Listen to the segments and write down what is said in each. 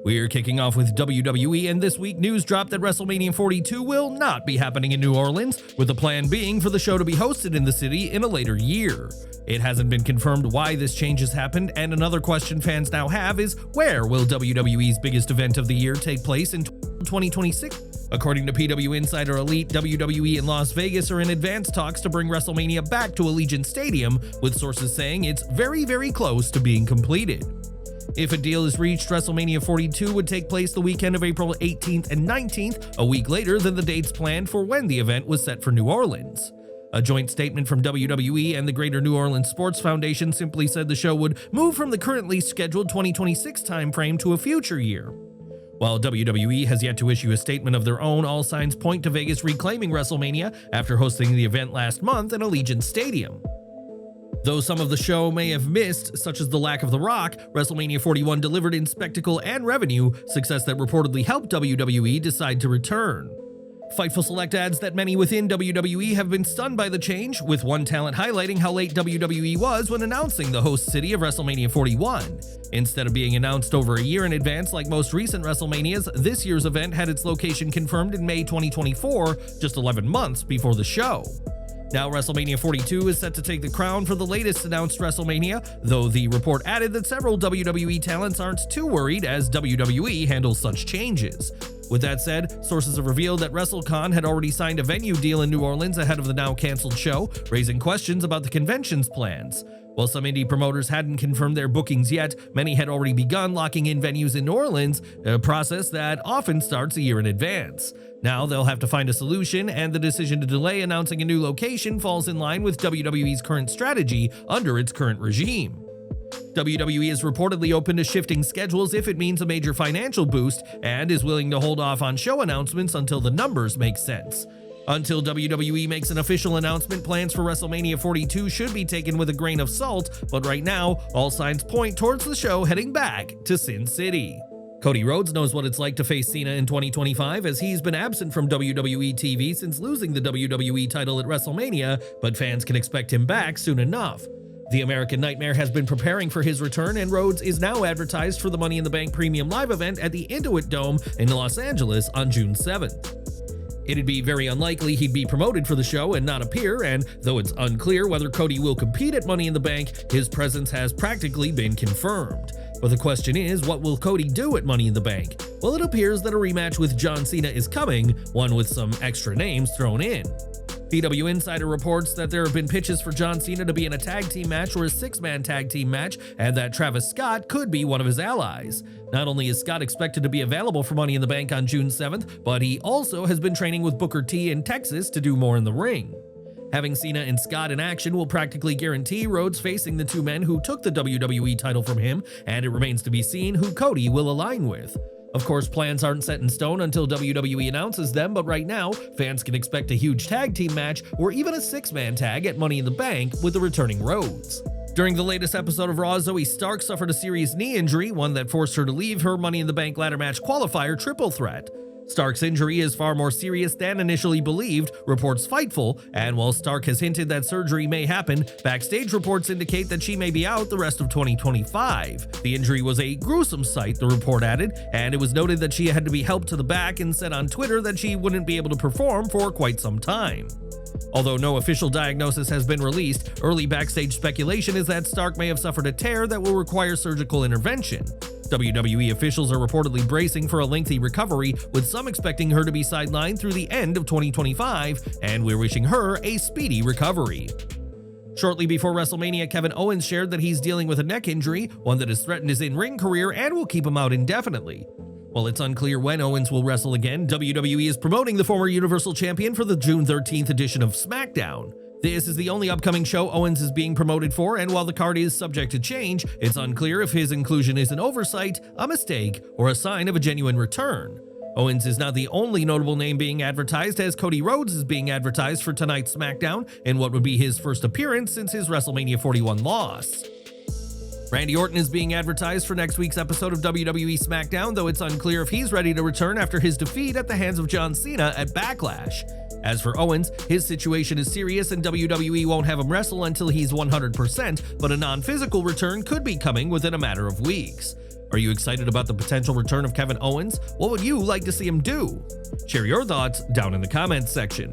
We're kicking off with WWE, and this week news dropped that WrestleMania 42 will not be happening in New Orleans, with the plan being for the show to be hosted in the city in a later year. It hasn't been confirmed why this change has happened, and another question fans now have is, where will WWE's biggest event of the year take place in 2026? According to PW Insider Elite, WWE in Las Vegas are in advanced talks to bring WrestleMania back to Allegiant Stadium, with sources saying it's very close to being completed. If a deal is reached, WrestleMania 42 would take place the weekend of April 18th and 19th, a week later than the dates planned for when the event was set for New Orleans. A joint statement from WWE and the Greater New Orleans Sports Foundation simply said the show would move from the currently scheduled 2026 timeframe to a future year. While WWE has yet to issue a statement of their own, all signs point to Vegas reclaiming WrestleMania after hosting the event last month in Allegiant Stadium. Though some of the show may have missed, such as the lack of The Rock, WrestleMania 41 delivered in spectacle and revenue, success that reportedly helped WWE decide to return. Fightful Select adds that many within WWE have been stunned by the change, with one talent highlighting how late WWE was when announcing the host city of WrestleMania 41. Instead of being announced over a year in advance like most recent WrestleManias, this year's event had its location confirmed in May 2024, just 11 months before the show. Now WrestleMania 42 is set to take the crown for the latest announced WrestleMania, though the report added that several WWE talents aren't too worried as WWE handles such changes. With that said, sources have revealed that WrestleCon had already signed a venue deal in New Orleans ahead of the now-canceled show, raising questions about the convention's plans. While some indie promoters hadn't confirmed their bookings yet, many had already begun locking in venues in New Orleans, a process that often starts a year in advance. Now they'll have to find a solution, and the decision to delay announcing a new location falls in line with WWE's current strategy under its current regime. WWE is reportedly open to shifting schedules if it means a major financial boost, and is willing to hold off on show announcements until the numbers make sense. Until WWE makes an official announcement, plans for WrestleMania 42 should be taken with a grain of salt, but right now, all signs point towards the show heading back to Sin City. Cody Rhodes knows what it's like to face Cena in 2025, as he's been absent from WWE TV since losing the WWE title at WrestleMania, but fans can expect him back soon enough. The American Nightmare has been preparing for his return, and Rhodes is now advertised for the Money in the Bank Premium Live event at the Intuit Dome in Los Angeles on June 7th. It'd be very unlikely he'd be promoted for the show and not appear, and though it's unclear whether Cody will compete at Money in the Bank, his presence has practically been confirmed. But the question is, what will Cody do at Money in the Bank? Well, it appears that a rematch with John Cena is coming, one with some extra names thrown in. PW Insider reports that there have been pitches for John Cena to be in a tag team match or a six-man tag team match, and that Travis Scott could be one of his allies. Not only is Scott expected to be available for Money in the Bank on June 7th, but he also has been training with Booker T in Texas to do more in the ring. Having Cena and Scott in action will practically guarantee Rhodes facing the two men who took the WWE title from him, and it remains to be seen who Cody will align with. Of course, plans aren't set in stone until WWE announces them, but right now, fans can expect a huge tag team match or even a six-man tag at Money in the Bank with the returning Rhodes. During the latest episode of Raw, Zoey Stark suffered a serious knee injury, one that forced her to leave her Money in the Bank ladder match qualifier triple threat. Stark's injury is far more serious than initially believed, reports Fightful, and while Stark has hinted that surgery may happen, Backstage reports indicate that she may be out the rest of 2025. The injury was a gruesome sight, the report added, and it was noted that she had to be helped to the back and said on Twitter that she wouldn't be able to perform for quite some time. Although no official diagnosis has been released, early Backstage speculation is that Stark may have suffered a tear that will require surgical intervention. WWE officials are reportedly bracing for a lengthy recovery, with some expecting her to be sidelined through the end of 2025, and we're wishing her a speedy recovery. Shortly before WrestleMania, Kevin Owens shared that he's dealing with a neck injury, one that has threatened his in-ring career and will keep him out indefinitely. While it's unclear when Owens will wrestle again, WWE is promoting the former Universal Champion for the June 13th edition of Smackdown. This is the only upcoming show Owens is being promoted for, and while the card is subject to change, it's unclear if his inclusion is an oversight, a mistake, or a sign of a genuine return. Owens is not the only notable name being advertised, as Cody Rhodes is being advertised for tonight's SmackDown in what would be his first appearance since his WrestleMania 41 loss. Randy Orton is being advertised for next week's episode of WWE SmackDown, though it's unclear if he's ready to return after his defeat at the hands of John Cena at Backlash. As for Owens, his situation is serious and WWE won't have him wrestle until he's 100%, but a non-physical return could be coming within a matter of weeks. Are you excited about the potential return of Kevin Owens? What would you like to see him do? Share your thoughts down in the comments section.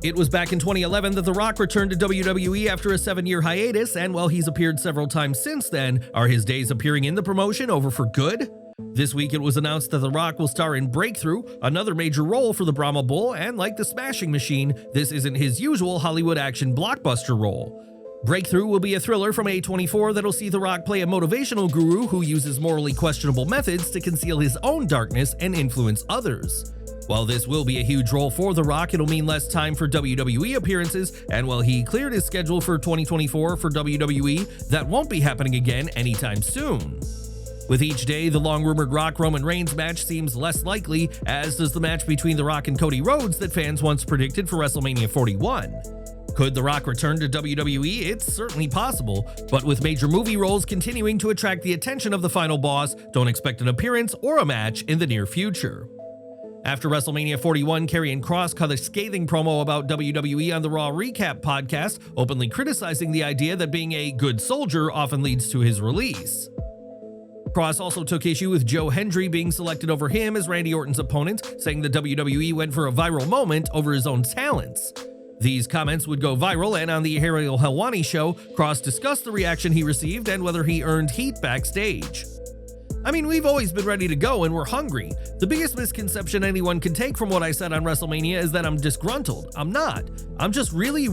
It was back in 2011 that The Rock returned to WWE after a 7-year hiatus, and while he's appeared several times since then, are his days appearing in the promotion over for good? This week it was announced that The Rock will star in Breakthrough, another major role for the Brahma Bull, and like the Smashing Machine, this isn't his usual Hollywood action blockbuster role. Breakthrough will be a thriller from A24 that'll see The Rock play a motivational guru who uses morally questionable methods to conceal his own darkness and influence others. While this will be a huge role for The Rock, it'll mean less time for WWE appearances, and while he cleared his schedule for 2024 for WWE, that won't be happening again anytime soon. With each day, the long-rumored Rock-Roman Reigns match seems less likely, as does the match between The Rock and Cody Rhodes that fans once predicted for WrestleMania 41. Could The Rock return to WWE? It's certainly possible, but with major movie roles continuing to attract the attention of the final boss, don't expect an appearance or a match in the near future. After WrestleMania 41, Karrion Kross cut a scathing promo about WWE on the Raw Recap podcast, openly criticizing the idea that being a good soldier often leads to his release. Kross also took issue with Joe Hendry being selected over him as Randy Orton's opponent, saying the WWE went for a viral moment over his own talents. These comments would go viral, and on the Ariel Helwani show, Kross discussed the reaction he received and whether he earned heat backstage. I mean, we've always been ready to go and we're hungry. The biggest misconception anyone can take from what I said on WrestleMania is that I'm disgruntled. I'm not. I'm just really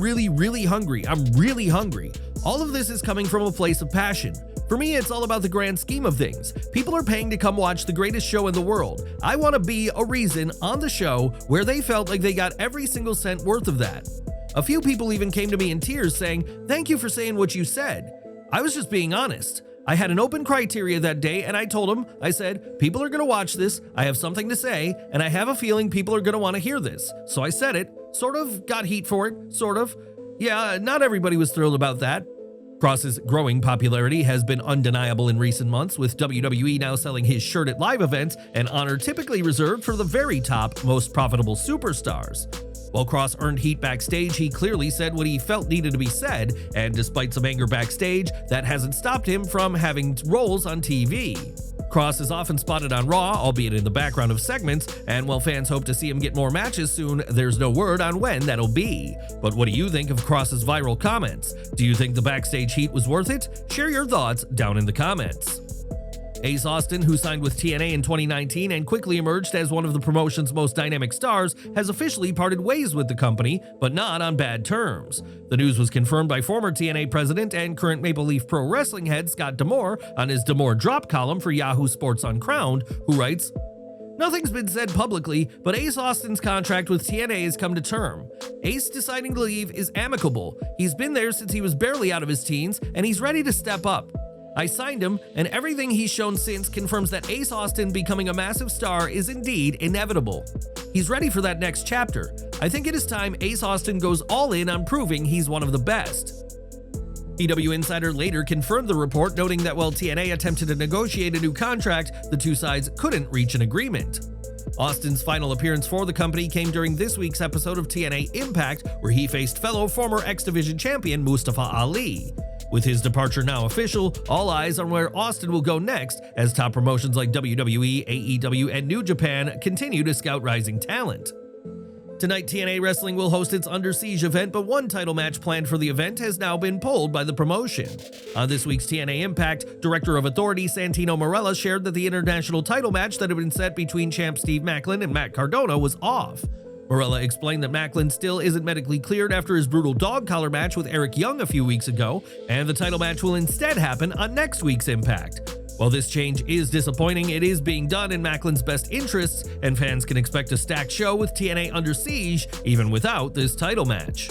hungry. I'm really hungry. All of this is coming from a place of passion. For me, it's all about the grand scheme of things. People are paying to come watch the greatest show in the world. I want to be a reason on the show where they felt like they got every single cent worth of that. A few people even came to me in tears saying, "Thank you for saying what you said." I was just being honest. I had an open criteria that day, and I told them, I said, people are going to watch this, I have something to say, and I have a feeling people are going to want to hear this. So I said it, sort of got heat for it, sort of. Yeah, not everybody was thrilled about that. Kross's growing popularity has been undeniable in recent months, with WWE now selling his shirt at live events, an honor typically reserved for the very top, most profitable superstars. While Kross earned heat backstage, he clearly said what he felt needed to be said, and despite some anger backstage, that hasn't stopped him from having roles on TV. Kross is often spotted on Raw, albeit in the background of segments, and while fans hope to see him get more matches soon, there's no word on when that'll be. But what do you think of Kross's viral comments? Do you think the backstage heat was worth it? Share your thoughts down in the comments. Ace Austin, who signed with TNA in 2019 and quickly emerged as one of the promotion's most dynamic stars, has officially parted ways with the company, but not on bad terms. The news was confirmed by former TNA president and current Maple Leaf Pro Wrestling head Scott D'Amore on his D'Amore Drop column for Yahoo Sports Uncrowned, who writes, "Nothing's been said publicly, but Ace Austin's contract with TNA has come to term. Ace deciding to leave is amicable. He's been there since he was barely out of his teens, and he's ready to step up. I signed him, and everything he's shown since confirms that Ace Austin becoming a massive star is indeed inevitable. He's ready for that next chapter. I think it is time Ace Austin goes all in on proving he's one of the best." PW Insider later confirmed the report, noting that while TNA attempted to negotiate a new contract, the two sides couldn't reach an agreement. Austin's final appearance for the company came during this week's episode of TNA Impact, where he faced fellow former X Division champion Mustafa Ali. With his departure now official, all eyes on where Austin will go next, as top promotions like WWE, AEW, and New Japan continue to scout rising talent. Tonight, TNA Wrestling will host its Under Siege event, but one title match planned for the event has now been pulled by the promotion. On this week's TNA Impact, Director of Authority Santino Marella shared that the international title match that had been set between champ Steve Maclin and Matt Cardona was off. Marella explained that Maclin still isn't medically cleared after his brutal dog collar match with Eric Young a few weeks ago, and the title match will instead happen on next week's Impact. While this change is disappointing, it is being done in Maclin's best interests, and fans can expect a stacked show with TNA Under Siege, even without this title match.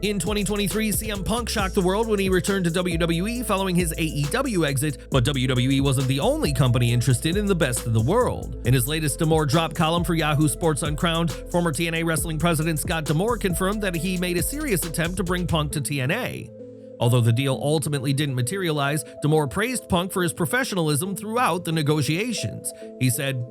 In 2023, CM Punk shocked the world when he returned to WWE following his AEW exit, but WWE wasn't the only company interested in the best in the world. In his latest D'Amore Drop column for Yahoo Sports Uncrowned, former TNA Wrestling president Scott D'Amore confirmed that he made a serious attempt to bring Punk to TNA. Although the deal ultimately didn't materialize, D'Amore praised Punk for his professionalism throughout the negotiations. He said,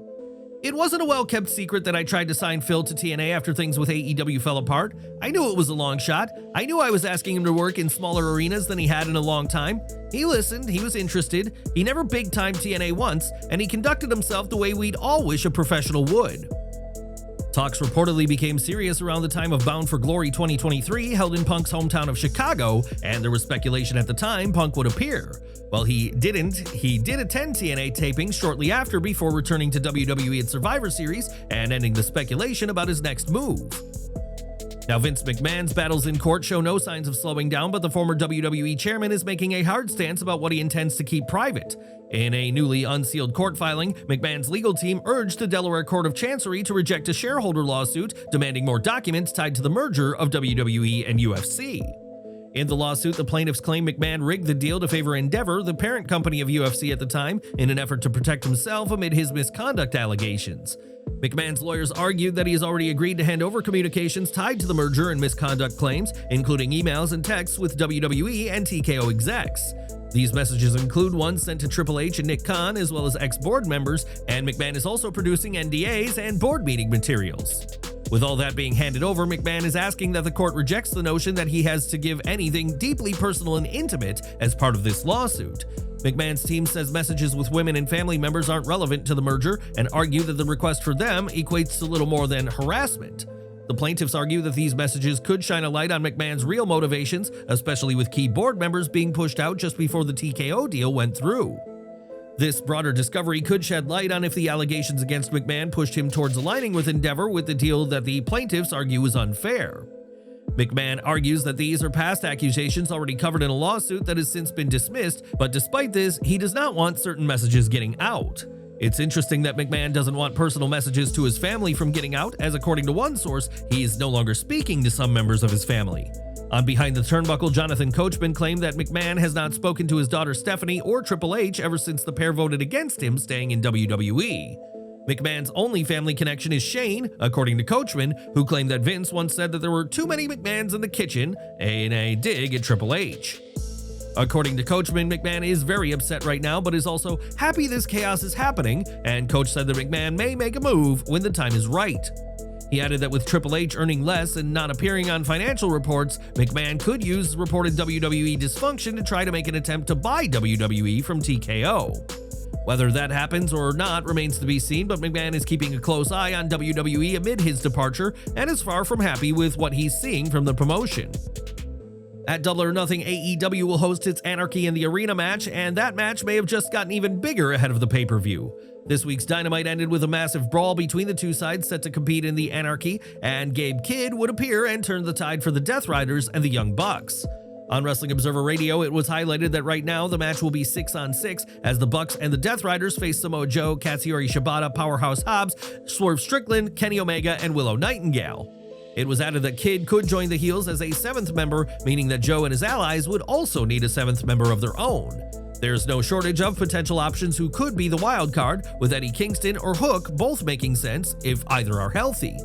It wasn't a well-kept secret that I tried to sign Phil to TNA after things with AEW fell apart. I knew it was a long shot. I knew I was asking him to work in smaller arenas than he had in a long time. He listened, he was interested, he never big-timed TNA once, and he conducted himself the way we'd all wish a professional would. Talks reportedly became serious around the time of Bound for Glory 2023, held in Punk's hometown of Chicago, and there was speculation at the time Punk would appear. Well, he did attend TNA tapings shortly after before returning to WWE at Survivor Series and ending the speculation about his next move. Now, Vince McMahon's battles in court show no signs of slowing down, but the former WWE chairman is making a hard stance about what he intends to keep private. In a newly unsealed court filing, McMahon's legal team urged the Delaware Court of Chancery to reject a shareholder lawsuit demanding more documents tied to the merger of WWE and UFC. In the lawsuit, the plaintiffs claim McMahon rigged the deal to favor Endeavor, the parent company of UFC at the time, in an effort to protect himself amid his misconduct allegations. McMahon's lawyers argued that he has already agreed to hand over communications tied to the merger and misconduct claims, including emails and texts with WWE and TKO execs. These messages include ones sent to Triple H and Nick Khan, as well as ex-board members, and McMahon is also producing NDAs and board meeting materials. With all that being handed over, McMahon is asking that the court rejects the notion that he has to give anything deeply personal and intimate as part of this lawsuit. McMahon's team says messages with women and family members aren't relevant to the merger and argue that the request for them equates to little more than harassment. The plaintiffs argue that these messages could shine a light on McMahon's real motivations, especially with key board members being pushed out just before the TKO deal went through. This broader discovery could shed light on if the allegations against McMahon pushed him towards aligning with Endeavor with the deal that the plaintiffs argue is unfair. McMahon argues that these are past accusations already covered in a lawsuit that has since been dismissed, but despite this, he does not want certain messages getting out. It's interesting that McMahon doesn't want personal messages to his family from getting out, as according to one source, he is no longer speaking to some members of his family. On Behind the Turnbuckle, Jonathan Coachman claimed that McMahon has not spoken to his daughter Stephanie or Triple H ever since the pair voted against him staying in WWE. McMahon's only family connection is Shane, according to Coachman, who claimed that Vince once said that there were too many McMahons in the kitchen, in a dig at Triple H. According to Coachman, McMahon is very upset right now, but is also happy this chaos is happening, and Coach said that McMahon may make a move when the time is right. He added that with Triple H earning less and not appearing on financial reports, McMahon could use reported WWE dysfunction to try to make an attempt to buy WWE from TKO. Whether that happens or not remains to be seen, but McMahon is keeping a close eye on WWE amid his departure and is far from happy with what he's seeing from the promotion. At Double or Nothing, AEW will host its Anarchy in the Arena match, and that match may have just gotten even bigger ahead of the pay-per-view. This week's Dynamite ended with a massive brawl between the two sides set to compete in the Anarchy, and Gabe Kidd would appear and turn the tide for the Death Riders and the Young Bucks. On Wrestling Observer Radio, it was highlighted that right now the match will be 6-on-6 as the Bucks and the Death Riders face Samoa Joe, Katsuyori Shibata, Powerhouse Hobbs, Swerve Strickland, Kenny Omega, and Willow Nightingale. It was added that Kidd could join the heels as a seventh member, meaning that Joe and his allies would also need a seventh member of their own. There's no shortage of potential options who could be the wild card, with Eddie Kingston or Hook both making sense if either are healthy.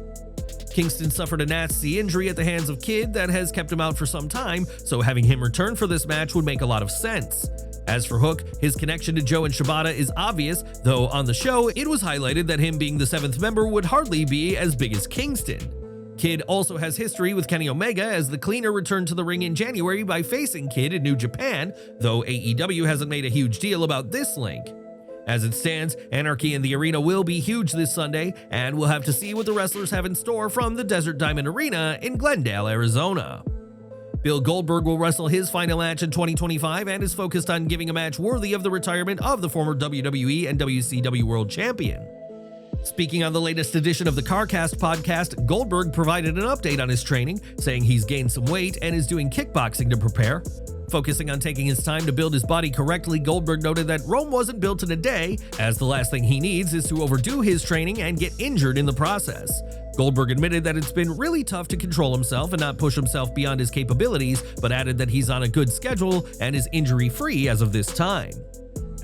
Kingston suffered a nasty injury at the hands of Kidd that has kept him out for some time, so having him return for this match would make a lot of sense. As for Hook, his connection to Joe and Shibata is obvious, though on the show it was highlighted that him being the seventh member would hardly be as big as Kingston. Kidd also has history with Kenny Omega, as the Cleaner returned to the ring in January by facing Kidd in New Japan, though AEW hasn't made a huge deal about this link. As it stands, Anarchy in the Arena will be huge this Sunday, and we'll have to see what the wrestlers have in store from the Desert Diamond Arena in Glendale, Arizona. Bill Goldberg will wrestle his final match in 2025 and is focused on giving a match worthy of the retirement of the former WWE and WCW World Champion. Speaking on the latest edition of the CarCast podcast, Goldberg provided an update on his training, saying he's gained some weight and is doing kickboxing to prepare. Focusing on taking his time to build his body correctly, Goldberg noted that Rome wasn't built in a day, as the last thing he needs is to overdo his training and get injured in the process. Goldberg admitted that it's been really tough to control himself and not push himself beyond his capabilities, but added that he's on a good schedule and is injury-free as of this time.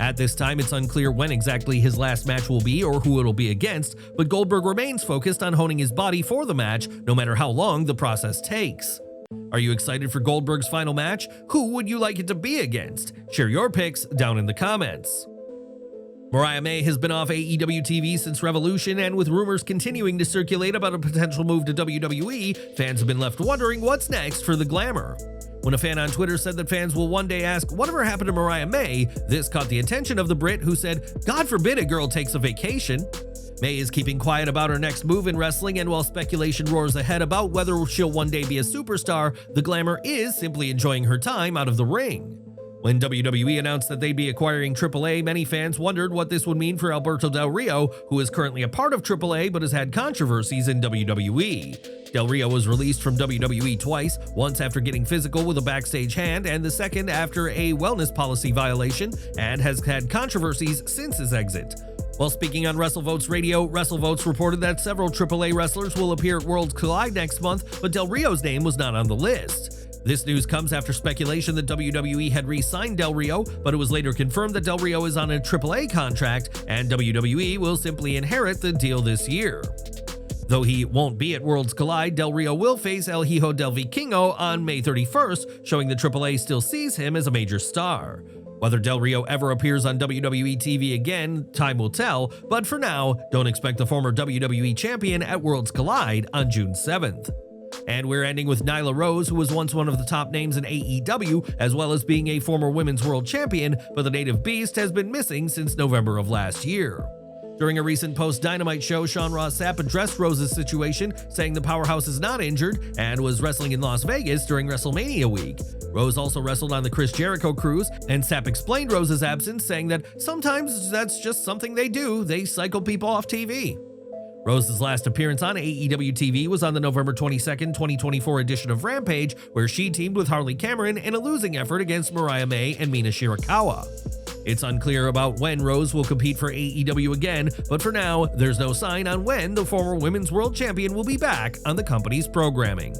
At this time, it's unclear when exactly his last match will be or who it'll be against, but Goldberg remains focused on honing his body for the match, no matter how long the process takes. Are you excited for Goldberg's final match? Who would you like it to be against? Share your picks down in the comments. Mariah May has been off AEW TV since Revolution, and with rumors continuing to circulate about a potential move to WWE, fans have been left wondering what's next for the Glamour. When a fan on Twitter said that fans will one day ask whatever happened to Mariah May, this caught the attention of the Brit, who said, "God forbid a girl takes a vacation." May is keeping quiet about her next move in wrestling, and while speculation roars ahead about whether she'll one day be a superstar, the Glamour is simply enjoying her time out of the ring. When WWE announced that they'd be acquiring AAA, many fans wondered what this would mean for Alberto Del Rio, who is currently a part of AAA but has had controversies in WWE. Del Rio was released from WWE twice, once after getting physical with a backstage hand, and the second after a wellness policy violation, and has had controversies since his exit. While speaking on WrestleVotes Radio, WrestleVotes reported that several AAA wrestlers will appear at Worlds Collide next month, but Del Rio's name was not on the list. This news comes after speculation that WWE had re-signed Del Rio, but it was later confirmed that Del Rio is on a AAA contract, and WWE will simply inherit the deal this year. Though he won't be at Worlds Collide, Del Rio will face El Hijo del Vikingo on May 31st, showing that AAA still sees him as a major star. Whether Del Rio ever appears on WWE TV again, time will tell, but for now, don't expect the former WWE champion at Worlds Collide on June 7th. And we're ending with Nyla Rose, who was once one of the top names in AEW, as well as being a former women's world champion, but the native beast has been missing since November of last year. During a recent post-Dynamite show, Sean Ross Sapp addressed Rose's situation, saying the powerhouse is not injured and was wrestling in Las Vegas during WrestleMania week. Rose also wrestled on the Chris Jericho cruise, and Sapp explained Rose's absence, saying that sometimes that's just something they do, they cycle people off TV. Rose's last appearance on AEW TV was on the November 22nd, 2024 edition of Rampage, where she teamed with Harley Cameron in a losing effort against Mariah May and Mina Shirakawa. It's unclear about when Rose will compete for AEW again, but for now, there's no sign on when the former Women's World Champion will be back on the company's programming.